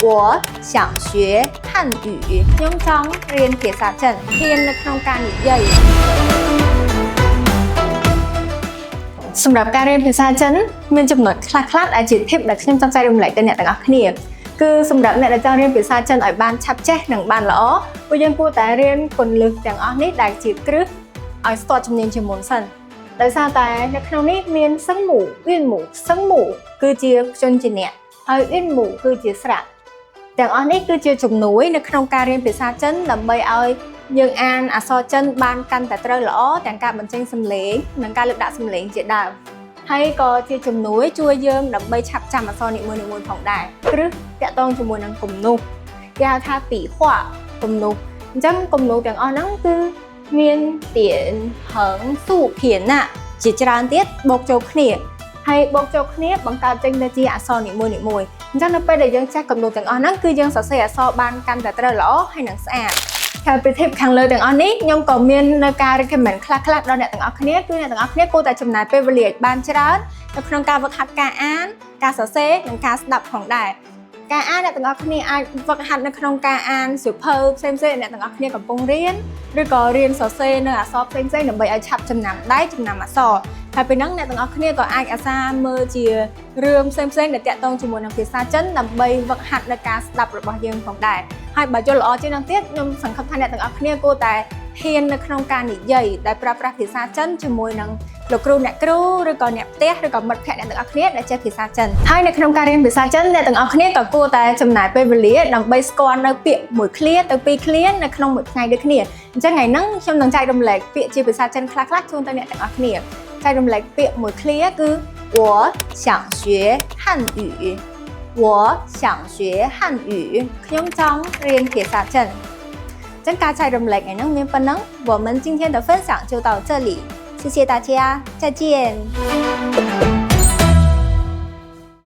我想学汉语ខ្ញុំចង់រៀនភាសាចិនរៀននៅក្នុងការនិយាយសម្រាប់ការរៀនភាសាចិនមានចំណុចខ្លះៗដែលជា tip ដែលខ្ញុំចង់ចែករំលែកទៅអ្នកទាំងអស់គ្នាគឺសម្រាប់អ្នកដែលចង់រៀនភាសាចិនឲ្យបានឆាប់ចេះនិងបានល្អពួកយើងគួរតែរៀនគន្លឹះទាំងអស់នេះដែលជាគ្រឹះឲ្យស្ទាត់ជំនាញជាមុនសិនដោយសារតែនៅក្នុងនេះមានសឹងមូអ៊ីនមូសឹងមូគឺជាជនជាអ្នកហើយអ៊ីនមូគឺជាស្រៈទាំងអស់នេះគឺជាជំនួយនៅក្នុងការរៀនភាសាចិនដើម្បីឲ្យយើងអានអក្សរចិនបានកាន់តែត្រូវល្អទាំងការបញ្ចេញសំឡេងនិងការលើកដាក់សំឡេងជាដើមហើយក៏ជាជំនួយជួយយើងដើម្បីឆាប់ចាំអក្សរនីមួយៗផងដែរគ្រឹះតាក់ទងជាមួយនឹងគំនូសគេហៅថាពីហួរគំនូសអញ្ចឹងគំនូសទាំងអស់ហ្នឹងគឺមានទៀនហឹងស៊ូភៀនណាជាច្រើនទៀតបូកចូលគ្នាហើយបូកចូលគ្នាបង្កើតចេញទៅជាអក្សរនីមួយៗអញ្ចឹងនៅពេលដែលយើងចេះគំនូសទាំងអស់ហ្នឹងគឺយើងសរសេរអក្សរបានកាន់តែត្រូវល្អហើយនឹងស្អាតហើយពី tip ខាងលើទាំងអស់នេះខ្ញុំក៏មាននៅការ recommend ខ្លះៗដល់អ្នកទាំងអស់គ្នាគឺអ្នកទាំងអស់គ្នាគួរតែចំណាយពេលវេលាឲ្យបានច្រើននៅក្នុងការហ្វឹកហាត់ការអានការសរសេរនិងការស្ដាប់ផងដែរការអានអ្នកទាំងអស់គ្នាអាចហ្វឹកហាត់នៅក្នុងការអានសៀវភៅផ្សេងៗអ្នកទាំងអស់គ្នាកំពុងរៀនឬក៏រៀនសរសេរនៅអក្សរផ្សេងៗដើម្បីឲ្យឆាប់ចំណាំដៃចំណាំអក្សរហើយពេលហ្នឹងអ្នកទាំងអស់គ្នាក៏អាចអាសាមើលជារឿងផ្សេងៗដែលតាក់ទងជាមួយនឹងភាសាចិនដើម្បីហ្វឹកហាត់នៅការស្ដាប់របស់យើងផងដែរហើយបើយល់ល្អជាងនឹងទៀតខ្ញុំសង្ឃឹមថាអ្នកទាំងអស់គ្នាគួរតែហ៊ាននៅក្នុងការនិយាយដែលប្រើប្រាស់ភាសាចិនជាមួយនឹងលោកគ្រូអ្នកគ្រូឬក៏អ្នកផ្ទះឬក៏មិត្តភ័ក្តិអ្នកទាំងអស់គ្នាដែលចេះភាសាចិនហើយនៅក្នុងការរៀនភាសាចិនអ្នកទាំងអស់គ្នាក៏គួរតែចំណាយពេលវេលាដើម្បីស្គាល់នៅពាក្យមួយឃ្លាទៅពីរឃ្លានៅក្នុងមួយថ្ងៃដូចគ្នាអញ្ចឹងថ្ងៃហ្នឹងខ្ញុំនឹងចែករំលែកពាក្យជាភាសាចិនខ្លះៗជូនទៅអ្នកទាំងអស់គ្នាចែករំលែកពាក្យមួយឃ្លាគឺ我想学汉语我想学汉语ខ្ញុំចង់រៀនភាសាចិនចឹងការចែករំលែកថ្ងៃហ្នឹងមានប៉ុណ្ណឹង我们今天的分享就到这里谢谢大家再见